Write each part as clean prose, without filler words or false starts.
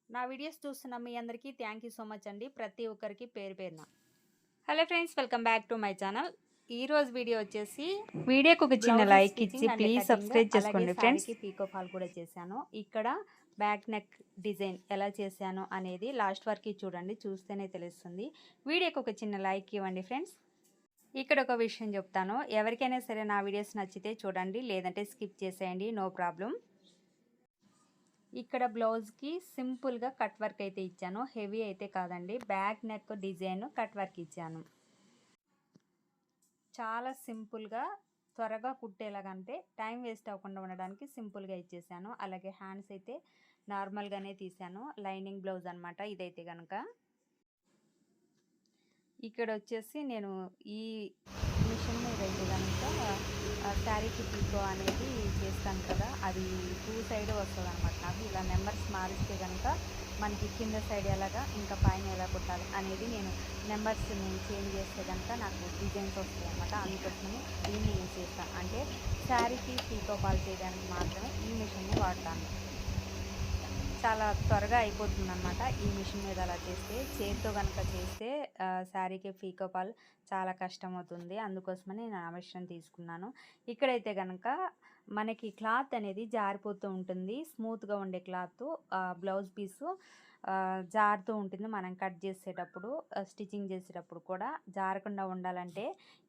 నా వీడియోస్ చూస్తున్న మీ అందరికీ థ్యాంక్ యూ సో మచ్ అండి. ప్రతి ఒక్కరికి పేరు పేరున hello friends, welcome back to my channel. ఈ రోజు వీడియో వచ్చేసి వీడియోకి ఒక చిన్న లైక్ ఇచ్చి ప్లీజ్ సబ్స్క్రైబ్ చేసుకోండి ఫ్రెండ్స్. పీకో ఫాల్ కూడా చేశాను. ఇక్కడ బ్యాక్ నెక్ డిజైన్ ఎలా చేశాను అనేది లాస్ట్ వరకు చూడండి, చూస్తేనే తెలుస్తుంది. వీడియోకి ఒక చిన్న లైక్ ఇవ్వండి ఫ్రెండ్స్. ఇక్కడ ఒక విషయం చెప్తాను, ఎవరికైనా సరే నా వీడియోస్ నచ్చితే చూడండి, లేదంటే స్కిప్ చేసేయండి, నో ప్రాబ్లం. ఇక్కడ బ్లౌజ్కి సింపుల్గా కట్ వర్క్ అయితే ఇచ్చాను, హెవీ అయితే కాదండి. Back neck design cut work ఇచ్చాను. చాలా సింపుల్గా త్వరగా కుట్టేలాగంటే టైం వేస్ట్ అవ్వకుండా ఉండడానికి సింపుల్గా ఇచ్చేసాను. అలాగే హ్యాండ్స్ అయితే నార్మల్గానే తీసాను, లైనింగ్ బ్లౌజ్ అనమాట ఇదైతే కనుక. ఇక్కడ వచ్చేసి నేను ఈ మిషన్ మీద అయితే కనుక శారీకి పీకో అనేది చేస్తాను కదా, అది 2 సైడ్ వస్తుంది అనమాట. నాకు ఇలా నెంబర్స్ మారిస్తే కనుక మనకి కింద సైడ్ ఎలాగా ఇంకా పైన ఎలా కుట్టాలి అనేది నేను నెంబర్స్ నేను చేంజ్ చేస్తే కనుక నాకు డిజైన్స్ వస్తాయి అనమాట. అందుకోసమని దీన్ని యూజ్ చేస్తాను. అంటే శారీకి పీకో ఫాల్ చేయడానికి మాత్రమే ఈ మిషన్ని వాడతాను. చాలా త్వరగా అయిపోతుంది అనమాట ఈ మిషన్ మీద అలా చేస్తే. చేతితో కనుక చేస్తే శారీకి పీకో ఫాల్ చాలా కష్టం అవుతుంది. అందుకోసమని నేను ఆ మిషన్ తీసుకున్నాను. ఇక్కడైతే కనుక మనకి క్లాత్ అనేది జారిపోతూ ఉంటుంది. స్మూత్గా ఉండే క్లాత్ బ్లౌజ్ పీసు జారుతూ ఉంటుంది. మనం కట్ చేసేటప్పుడు స్టిచ్చింగ్ చేసేటప్పుడు కూడా జారకుండా ఉండాలంటే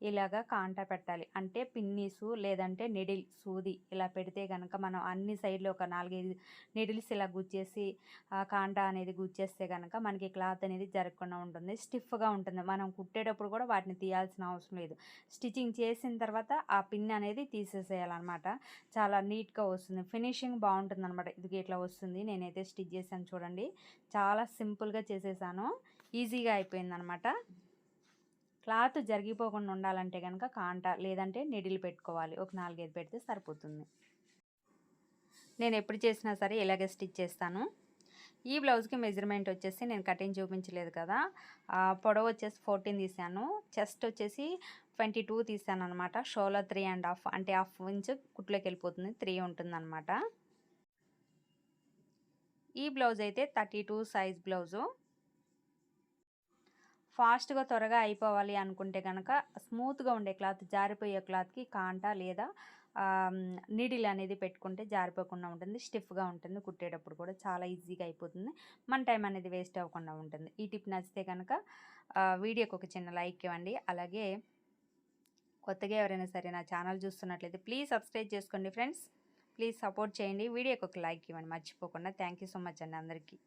ఇలాగా కాంటా పెట్టాలి. అంటే పిన్నీసు లేదంటే నిడిల్ సూది ఇలా పెడితే కనుక మనం అన్ని సైడ్లో ఒక 4-5 నిడిల్స్ ఇలా గుచ్చేసి కాంటా అనేది గుచ్చేస్తే కనుక మనకి క్లాత్ అనేది జరగకుండా ఉంటుంది, స్టిఫ్గా ఉంటుంది. మనం కుట్టేటప్పుడు కూడా వాటిని తీయాల్సిన అవసరం లేదు. స్టిచ్చింగ్ చేసిన తర్వాత ఆ పిన్ అనేది తీసేసేయాలన్నమాట. చాలా నీట్గా వస్తుంది, ఫినిషింగ్ బాగుంటుంది అనమాట. ఇది ఇట్లా వస్తుంది. నేనైతే స్టిచ్ చేశాను చూడండి, చాలా సింపుల్గా చేసేసాను, ఈజీగా అయిపోయింది అనమాట. క్లాత్ జరిగిపోకుండా ఉండాలంటే కనుక కాంటా లేదంటే నిడిల్ పెట్టుకోవాలి. ఒక 4-5 పెడితే సరిపోతుంది. నేను ఎప్పుడు చేసినా సరే ఇలాగే స్టిచ్ చేస్తాను. ఈ బ్లౌజ్కి మెజర్మెంట్ వచ్చేసి నేను కటింగ్ చూపించలేదు కదా, పొడవు వచ్చేసి 14 తీసాను, చెస్ట్ వచ్చేసి 22 తీసాను అనమాట. షోలో 3.5 అంటే 1/2 ఇంచ్ కుట్లోకి వెళ్ళిపోతుంది, 3 ఉంటుంది అనమాట. ఈ బ్లౌజ్ అయితే 32 సైజ్ బ్లౌజు. ఫాస్ట్గా త్వరగా అయిపోవాలి అనుకుంటే కనుక స్మూత్గా ఉండే క్లాత్, జారిపోయే క్లాత్కి కాంటా లేదా నీడిల్ అనేది పెట్టుకుంటే జారిపోకుండా ఉంటుంది, స్టిఫ్గా ఉంటుంది. కుట్టేటప్పుడు కూడా చాలా ఈజీగా అయిపోతుంది, మన టైం అనేది వేస్ట్ అవ్వకుండా ఉంటుంది. ఈ టిప్ నచ్చితే కనుక వీడియోకి ఒక చిన్న లైక్ ఇవ్వండి. అలాగే కొత్తగా ఎవరైనా సరే నా ఛానల్ చూస్తున్నట్లయితే ప్లీజ్ సబ్స్క్రైబ్ చేసుకోండి ఫ్రెండ్స్. ప్లీజ్ సపోర్ట్ చేయండి. వీడియోకి ఒక లైక్ ఇవ్వండి మర్చిపోకుండా. థ్యాంక్ యూ సో మచ్ అండి అందరికీ.